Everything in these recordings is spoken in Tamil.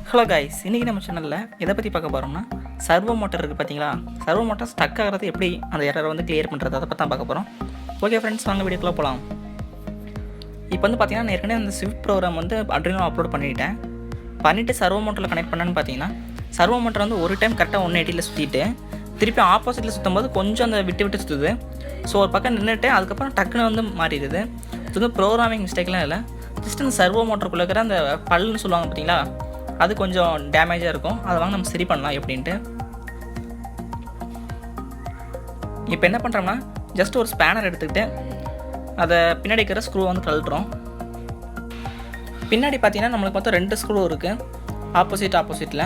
ஹலோ கைஸ், இன்றைக்கி நம்ம சேனலில் எதை பற்றி பார்க்க போகிறோம்னா சர்வோ மோட்டர் இருக்குது பார்த்தீங்களா. சர்வோ மோட்டர் ஸ்டக் ஆகிறது எப்படி அந்த எரரை வந்து கிளியர் பண்ணுறது, அதை பற்றி தான் பார்க்க போகிறோம். ஓகே ஃப்ரெண்ட்ஸ், வாங்க வீடியோக்குள்ளே போகலாம். இப்போ வந்து பார்த்தீங்கன்னா நான் ஏற்கனவே அந்த ஸ்விஃப்ட் ப்ரோக்ராம் வந்து Arduino அப்லோட் பண்ணிவிட்டு சர்வோ மோட்டரில் கனெக்ட் பண்ணேன்னு பார்த்தீங்கன்னா சர்வோ மோட்டர் வந்து ஒரு டைம் கரெக்டாக 180ல் சுற்றிட்டு திருப்பி ஆப்போசிட்டில் சுற்றும் போது கொஞ்சம் அந்த விட்டு சுற்றுது. ஸோ ஒரு பக்கம் நின்றுட்டு அதுக்கப்புறம் டக்குன்னு வந்து மாறிடுது. இது வந்து ப்ரோக்ராமிங் மிஸ்டேக்லாம் இல்லை, ஜஸ்ட் அந்த சர்வோ மோட்டருக்குள்ளே இருக்கிற அந்த பல்லுன்னு சொல்லுவாங்க பார்த்தீங்களா, அது கொஞ்சம் டேமேஜாக இருக்கும். அதை வாங்க நம்ம சரி பண்ணலாம் எப்படின்ட்டு. இப்போ என்ன பண்ணுறோம்னா ஜஸ்ட் ஒரு ஸ்பேனர் எடுத்துக்கிட்டு அதை பின்னாடி இருக்கிற ஸ்க்ரூ வந்து கழட்டுறோம். பின்னாடி பார்த்தீங்கன்னா நம்மளுக்கு மொத்தம் 2 ஸ்க்ரூ இருக்குது ஆப்போசிட்டில்.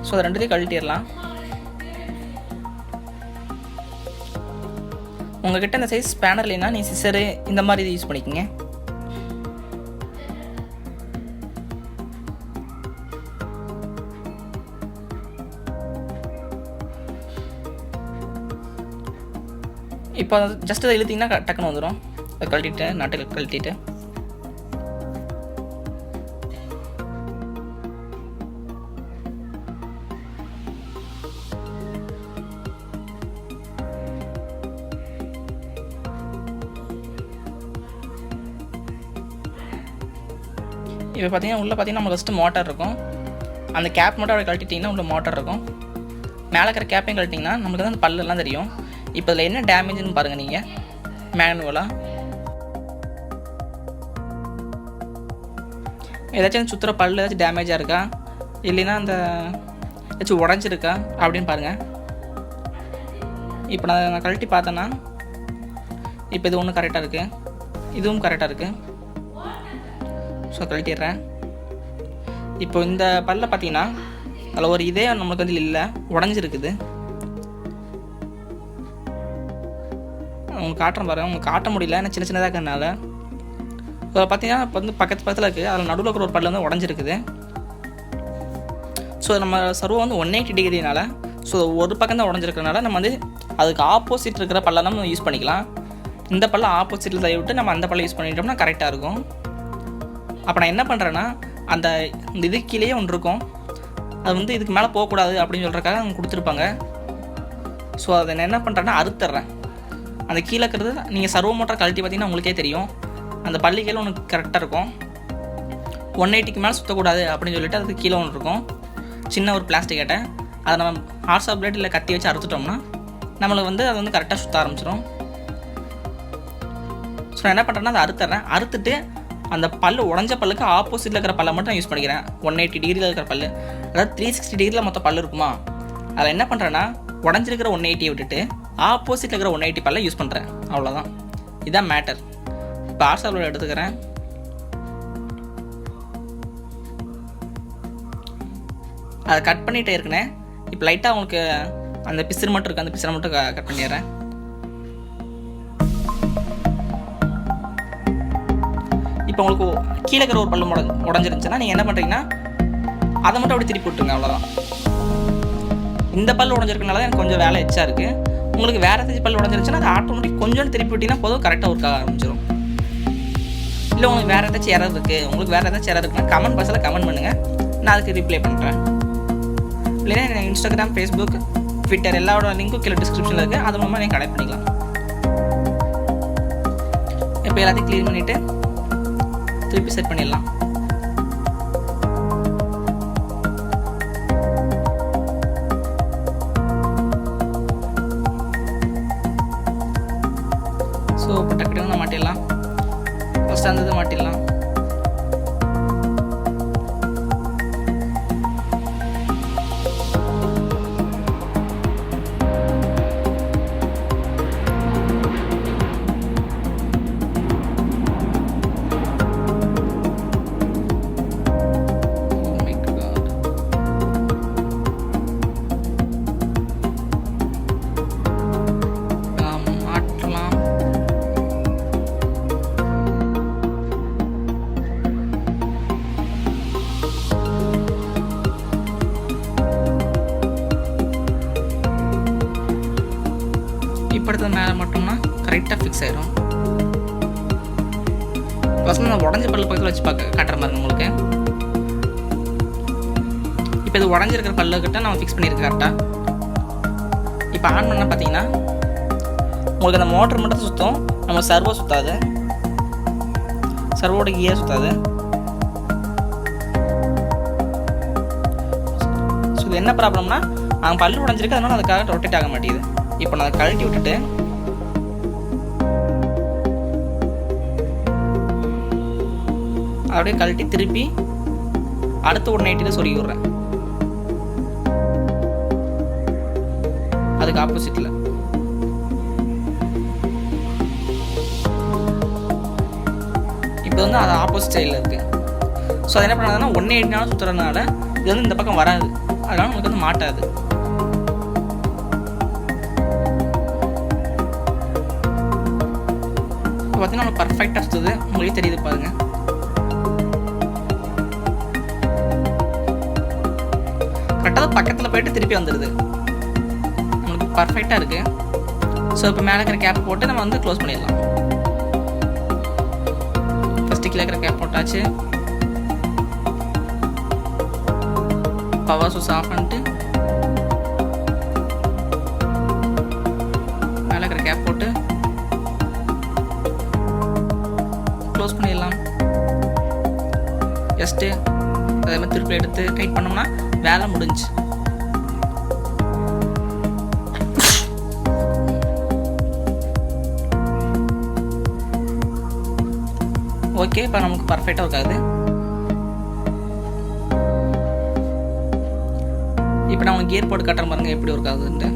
ஸோ அதை 2த்தையும் கழட்டிடலாம். உங்கள்கிட்ட இந்த சைஸ் ஸ்பேனர் இல்லைன்னா நீ சிசரு இந்த மாதிரி இது யூஸ் பண்ணிக்கோங்க. இப்போ ஜஸ்ட் அதை இழுத்திங்கன்னா டக்குன்னு வந்துடும். அதை கழட்டிட்டு நட்டு கழட்டிட்டு இப்போ பார்த்தீங்கன்னா உள்ளே பார்த்தீங்கன்னா நம்ம ஃபஸ்ட்டு மோட்டார் இருக்கும். அந்த கேப் மட்டும் அப்படி கழட்டிட்டிங்கன்னா உள்ள மோட்டார் இருக்கும். மேலே இருக்கிற கேப்பையும் கழட்டிங்கன்னா நம்மளுக்கு தான் அந்த பல்லெல்லாம் தெரியும். இப்போ இதில் என்ன டேமேஜ்னு பாருங்கள் நீங்கள் மேனுவலாக. ஏதாச்சும் சுற்றுற பல் ஏதாச்சும் டேமேஜாக இருக்கா, இல்லைன்னா அந்த ஏதாச்சும் உடஞ்சிருக்கா அப்படின்னு பாருங்கள். இப்போ நான் கழட்டி பார்த்தேன்னா இப்போ இது ஒன்றும் கரெக்டாக இருக்குது, இதுவும் கரெக்டாக இருக்குது. ஸோ கழட்டிடுறேன். இப்போ இந்த பல்ல பார்த்தீங்கன்னா அதில் ஒரு இதே நம்மளுக்கு வந்து இல்லை, உடஞ்சிருக்குது. உங்களுக்கு காட்டுறேன் பாருங்கள். உங்களுக்கு காட்ட முடியல, ஏன்னா சின்னதாக இருக்கிறதுனால. அதில் பார்த்தீங்கன்னா இப்போ வந்து பக்கத்தில் இருக்குது, அதில் நடுவில் இருக்கிற ஒரு பல்லு வந்து உடஞ்சிருக்குது. ஸோ நம்ம சர்வோ வந்து 180 டிகிரினால, ஸோ ஒரு பக்கம் தான் உடஞ்சிருக்கிறதுனால நம்ம வந்து அதுக்கு ஆப்போசிட் இருக்கிற பல்லெல்லாம் நம்ம யூஸ் பண்ணிக்கலாம். இந்த பல்ல ஆப்போசிட்டில் தள்ளி விட்டு நம்ம அந்த பல்ல யூஸ் பண்ணிட்டோம்னா கரெக்டாக இருக்கும். அப்போ நான் என்ன பண்ணுறேன்னா அந்த இது கீழே ஒன்று இருக்கும், அது வந்து இதுக்கு மேலே போகக்கூடாது அப்படின்னு சொல்கிறக்காக அவங்க கொடுத்துருப்பாங்க. ஸோ அதை நான் என்ன பண்ணுறேன்னா அறுத்துட்றேன். அந்த கீழே இருக்கிறது நீங்கள் சர்வோ மோட்டர் கழட்டி பார்த்தீங்கன்னா உங்களுக்கே தெரியும், அந்த பள்ளி கீழே ஒன்று கரெக்டாக இருக்கும். 180க்கு மேலே சுற்றக்கூடாது அப்படின்னு சொல்லிட்டு அதுக்கு கீழே ஒன்று இருக்கும், சின்ன ஒரு பிளாஸ்டிக் கட்டை. அதை நம்ம ஹார்ஸ் ஆஃப் பிளேட் இல்லை கத்தி வச்சு அறுத்துட்டோம்னா நம்மளுக்கு வந்து அது வந்து கரெக்டாக சுற்ற ஆரம்பிச்சிடும். ஸோ நான் என்ன பண்ணுறேன்னா அதை அறுத்துட்டு அந்த பல்லு உடஞ்ச பல்லுக்கு ஆப்போசிட்டில் இருக்கிற பல்லை மட்டும் நான் யூஸ் பண்ணிக்கிறேன். 180 டிகிரியில் இருக்கிற பல்லு, அதாவது 360 டிகிரியில் மொத்தம் பல்லு இருக்குமா, அதில் என்ன பண்ணுறேன்னா உடஞ்சிருக்கிற 180 விட்டுட்டு ஆப்போசிட்டில் இருக்கிற 180 பல்லை யூஸ் பண்ணுறேன். அவ்வளோதான், இதுதான் மேட்டர். இப்போ ஆர்சாவில் எடுத்துக்கிறேன். அதை கட் பண்ணிகிட்டே இருக்கேன். இப்போ லைட்டாக உங்களுக்கு அந்த பிசிறு மட்டும் இருக்குது, அந்த பிசிறை மட்டும் கட் பண்ணிடுறேன். இப்போ உங்களுக்கு கீழே இருக்கிற ஒரு பல்லு உடஞ்சிருந்துச்சுன்னா நீங்கள் என்ன பண்ணுறீங்கன்னா அதை மட்டும் அப்படி திருப்பி விட்டுருங்க. அவ்வளோதான். இந்த பல் உடஞ்சிருக்கனால தான் எனக்கு கொஞ்சம் வேலை எச்சா இருக்குது. உங்களுக்கு வேறு ஏதாச்சும் பல் உடஞ்சிருச்சுன்னா அது ஆட்டோமேட்டிக் கொஞ்சோண்டு திருப்பி விட்டிங்கன்னா போதும், கரெக்டாக ஒர்க் ஆக ஆரம்பிச்சிடும். இல்லை உங்களுக்கு வேறு ஏதாச்சும் எரர் இருக்குது, உங்களுக்கு வேறு ஏதாச்சும் எரர் இருக்குன்னா கமெண்ட் பாக்ஸில் கமெண்ட் பண்ணுங்கள், நான் அதுக்கு ரிப்ளை பண்ணுறேன். இல்லைன்னா எனக்கு இன்ஸ்டாகிராம், ஃபேஸ்புக், ட்விட்டர் எல்லாரோட லிங்க்கும் கீழே டிஸ்கிரிப்ஷனில் இருக்குது, அது மூலமாக நீங்கள் கனெக்ட் பண்ணிக்கலாம். இப்போ எல்லாத்தையும் க்ளீன் பண்ணிவிட்டு திருப்பி செட் பண்ணிடலாம். ஸோ இப்போ டக்குனு மாட்டிடலாம். ஃபஸ்ட்டு அந்த இது மாட்டிடலாம். இப்போ எடுத்தது மேலே மட்டும்னா கரெக்டாக ஃபிக்ஸ் ஆயிடும். ஃபஸ்ட்டு நான் உடஞ்ச பல்லு பக்கத்தில் வச்சு காட்டுற மாதிரி உங்களுக்கு. இப்போ இது உடஞ்சிருக்கிற பல்லுக்கிட்ட நம்ம ஃபிக்ஸ் பண்ணியிருக்கேன் கரெக்டாக. இப்போ ஆன் பண்ணால் பார்த்தீங்கன்னா உங்களுக்கு அந்த மோட்டர் மட்டும் சுற்றும், நம்ம சர்வோ சுற்றாது, சர்வோட கியர் சுற்றாது. ஸோ இது என்ன ப்ராப்ளம்னா அவங்க பல்லு உடஞ்சிருக்கு, அதனால அதுக்காக ரொட்டேட் ஆக மாட்டேங்குது. இப்போ நான் அதை கழட்டி விட்டுட்டு அப்படியே கழட்டி திருப்பி அடுத்த 180 சொருகி விட்றேன், அதுக்கு ஆப்போசிட்டில். இப்போ வந்து அது ஆப்போசிட் சைடில் இருக்குது. ஸோ அது என்ன பண்ணாதுன்னா 180 சுற்றுறதுனால இது வந்து இந்த பக்கம் வராது, அதனால உங்களுக்கு வந்து மாட்டாது. இப்போ பார்த்தீங்கன்னா நம்ம பர்ஃபெக்டாக சுற்றுது, உங்களுக்கு தெரியுது பாருங்கள். கரெக்டாக பக்கத்தில் போயிட்டு திருப்பி வந்துடுது, நம்மளுக்கு பர்ஃபெக்டாக இருக்குது. ஸோ இப்போ மேலே இருக்கிற கேப் போட்டு நம்ம வந்து க்ளோஸ் பண்ணிடலாம். ஃபஸ்ட்டு கீழே இருக்கிற கேப் போட்டாச்சு. பவர் சோர்ஸ் ஆஃப் பண்ணிட்டு மேலே இருக்கிற கேப் போட்டு க்ளோஸ் பண்ணிடலாம். ஜஸ்ட்டு அதே மாதிரி திருப்பி எடுத்து டைட் பண்ணோம்னா வேலை முடிஞ்சு. ஓகே, இப்போ நமக்கு பர்ஃபெக்டாக இருக்காது. இப்போ நான் கியர் போட்டு கட்டுற பாருங்க எப்படி ஒர்க் ஆகுதுன்ட்டு.